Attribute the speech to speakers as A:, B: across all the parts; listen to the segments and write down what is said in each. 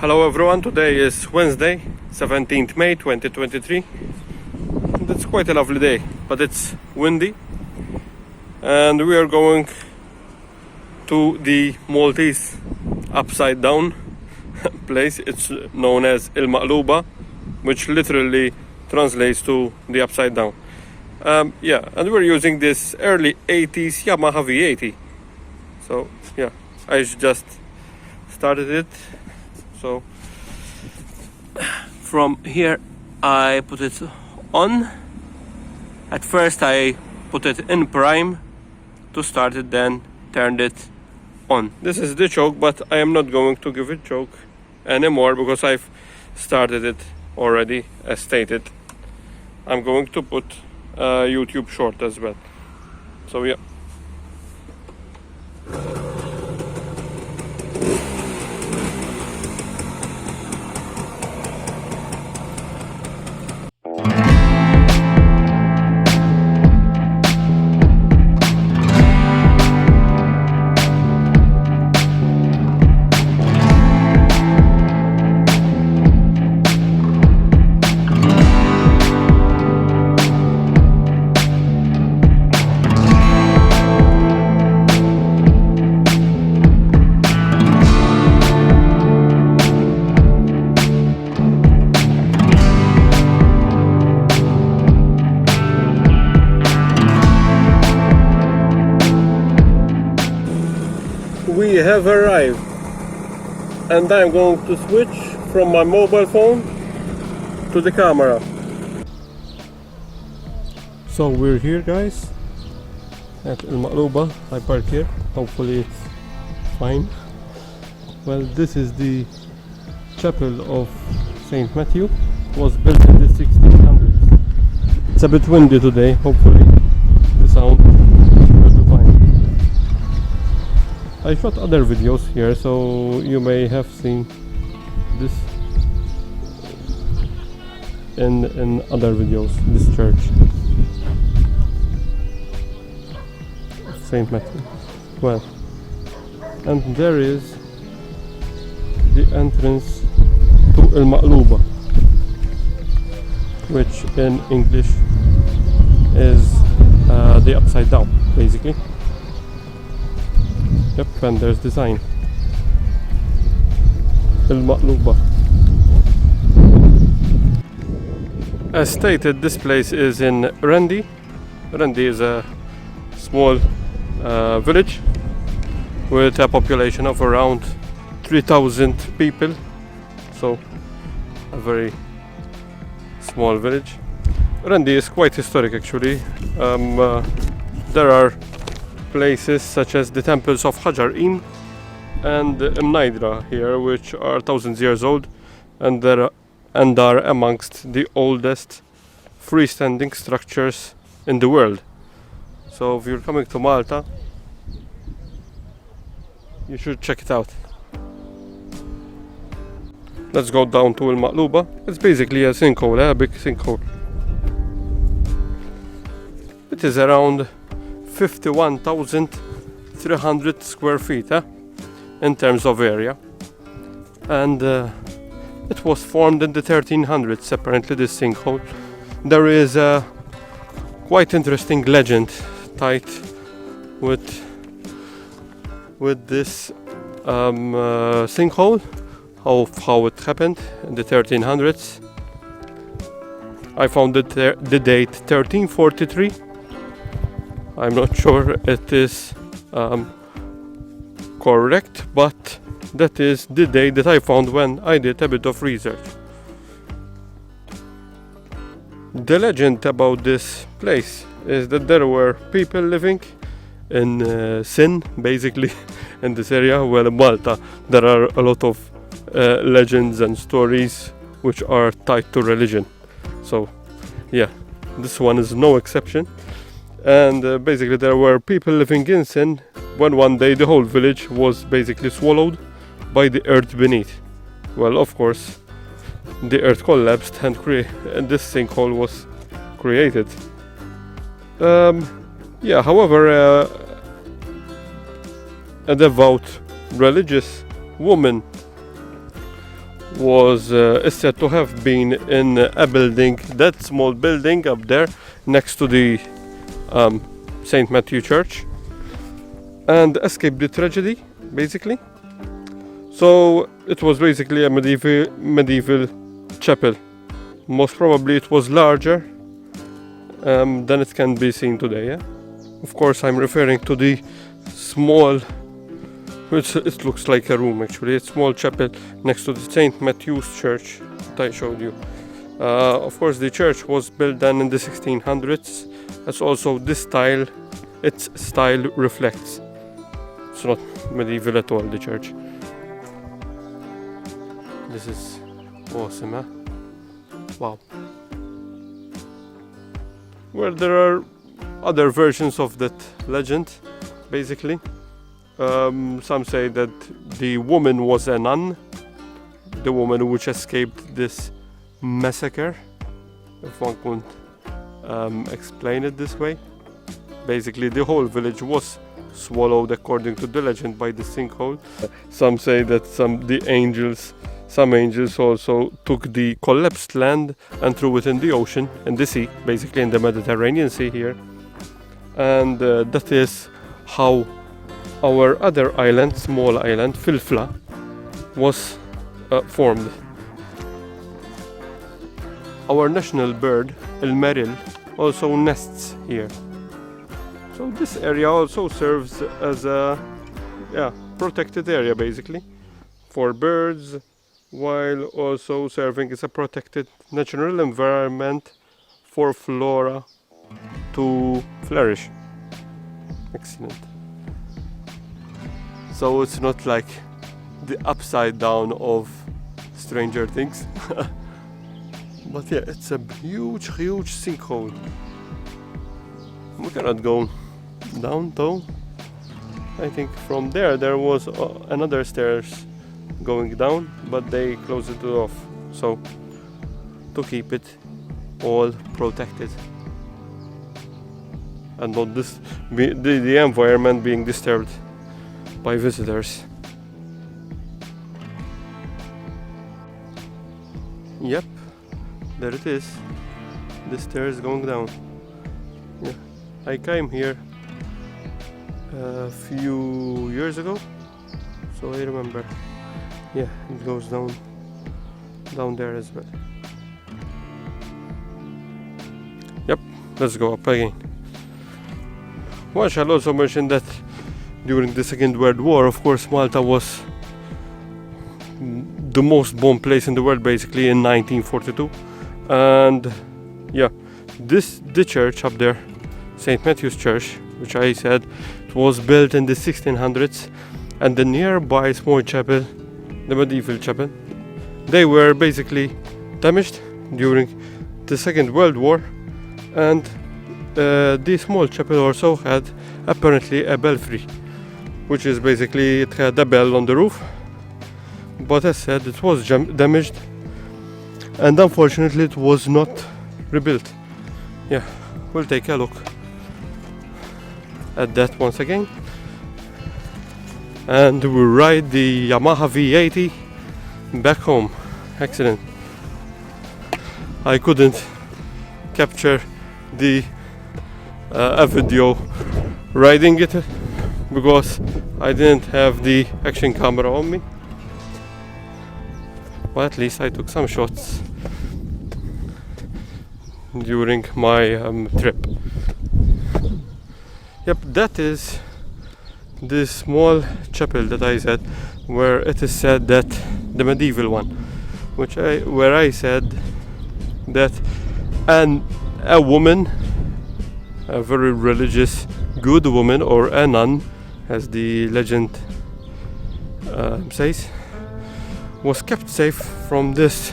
A: Hello everyone, today is Wednesday, 17th May 2023. And it's quite a lovely day, but it's windy. And we are going to the Maltese upside down place. It's known as Il-Maqluba, which literally translates to the upside down. And we're using this early 80s Yamaha V80. So yeah, I just started it. So from here I put it on. At first I put it in prime to start it, then turned it on. This is the choke, but I am not going to give it choke anymore because I've started it already as stated. I'm going to put a YouTube short as well. So yeah. We have arrived, and I'm going to switch from my mobile phone to the camera. So we're here, guys, at Il-Maqluba. I park here, hopefully it's fine. Well, this is the chapel of Saint Matthew. It was built in the 1600s. It's a bit windy today, hopefully the sound will be fine. I shot other videos here, so you may have seen this in other videos, this church of Saint Matthew. Well, and there is the entrance to Il-Maqluba, which in English is the upside down, basically. Yep, and there's the sign, Il-Maqluba. As stated, this place is in Qrendi. Qrendi is a small village with a population of around 3,000 people. So a very small village. Qrendi is quite historic actually. There are places such as the temples of Hajar and Mnaidra here, which are thousands years old, and are amongst the oldest freestanding structures in the world. So if you're coming to Malta, you should check it out. Let's go down to Il-Maqluba. It's basically a sinkhole, a big sinkhole. It is around 51,300 square feet in terms of area, and it was formed in the 1300s. Apparently this sinkhole, there is a quite interesting legend tied with this sinkhole, how it happened in the 1300s. I found it there, the date 1343. I'm not sure it is correct, but that is the day that I found when I did a bit of research. The legend about this place is that there were people living in sin, basically, in this area. Well, in Malta, there are a lot of legends and stories which are tied to religion. So, yeah, this one is no exception. And basically there were people living in sin when one day the whole village was basically swallowed by the earth beneath. Well, of course, the earth collapsed and this sinkhole was created. However, a devout religious woman was is said to have been in a building, that small building up there next to the St. Matthew Church, and escaped the tragedy basically. So it was basically a medieval chapel. Most probably it was larger than it can be seen today. Yeah? Of course, I'm referring to the small, which it looks like a room actually, a small chapel next to the St. Matthew's Church that I showed you. Of course, the church was built then in the 1600s. That's also this style, its style reflects. It's not medieval at all, the church. This is awesome, huh? Wow. Well, there are other versions of that legend, basically. Some say that the woman was a nun, the woman which escaped this massacre, if one could explain it this way. Basically, the whole village was swallowed, according to the legend, by the sinkhole. Some say that some angels also took the collapsed land and threw it in the ocean, in the sea, basically in the Mediterranean Sea here. And that is how our other island, small island, Filfla, was formed. Our national bird, Il-Maril, also nests here. So this area also serves as a protected area basically for birds, while also serving as a protected natural environment for flora to flourish. Excellent. So it's not like the upside down of Stranger Things. But yeah, it's a huge sinkhole. We cannot go down though. I think from there was another stairs going down, but they closed it off, so to keep it all protected and not the environment being disturbed by visitors. Yep, there it is, the stairs going down. Yeah, I came here a few years ago, so I remember. Yeah, it goes down there as well. Yep, let's go up again. Well, I shall also mention that during the Second World War, of course, Malta was the most bombed place in the world basically in 1942. And yeah, the church up there, St. Matthew's Church, which I said, it was built in the 1600s, and the nearby small chapel, the medieval chapel, they were basically damaged during the Second World War. And the small chapel also had apparently a belfry, which is basically, it had a bell on the roof, but as said, it was damaged, and unfortunately it was not rebuilt. Yeah, we'll take a look at that once again, and we'll ride the Yamaha V80 back home. Excellent. I couldn't capture a video riding it because I didn't have the action camera on me, but at least I took some shots during my trip. Yep, that is the small chapel that I said, where it is said that the medieval one, where I said that a woman, a very religious, good woman, or a nun, as the legend says, was kept safe from this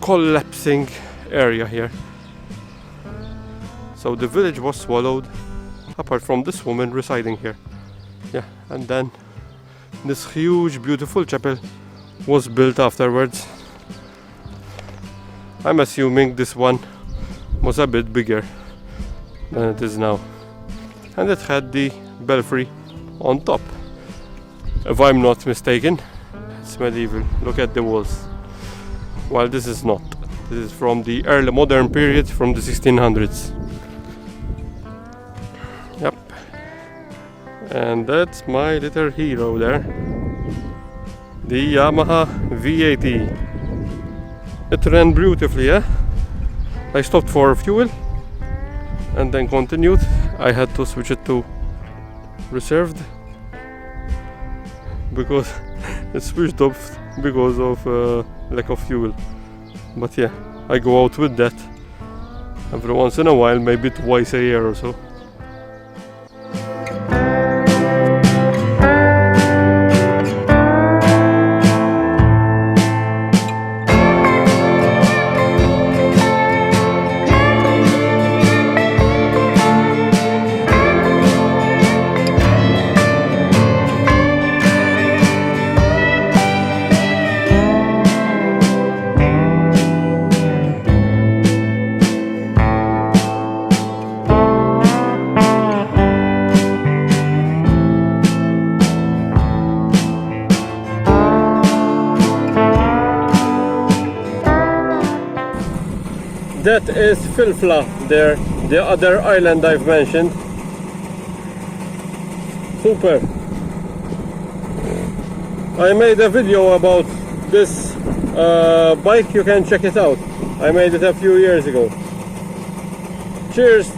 A: collapsing area here. So the village was swallowed, apart from this woman residing here. Yeah, and then this huge, beautiful chapel was built afterwards. I'm assuming this one was a bit bigger than it is now, and it had the belfry on top, if I'm not mistaken. it's medieval. Look at the walls. While this is not. This is from the early modern period, from the 1600s. Yep. And that's my little hero there. The Yamaha V80. It ran beautifully, yeah? I stopped for fuel and then continued. I had to switch it to reserved because it switched off because of lack of fuel. But yeah, I go out with that every once in a while, maybe twice a year or so. That is Filfla there, the other island I've mentioned. Super. I made a video about this bike, you can check it out. I made it a few years ago. Cheers.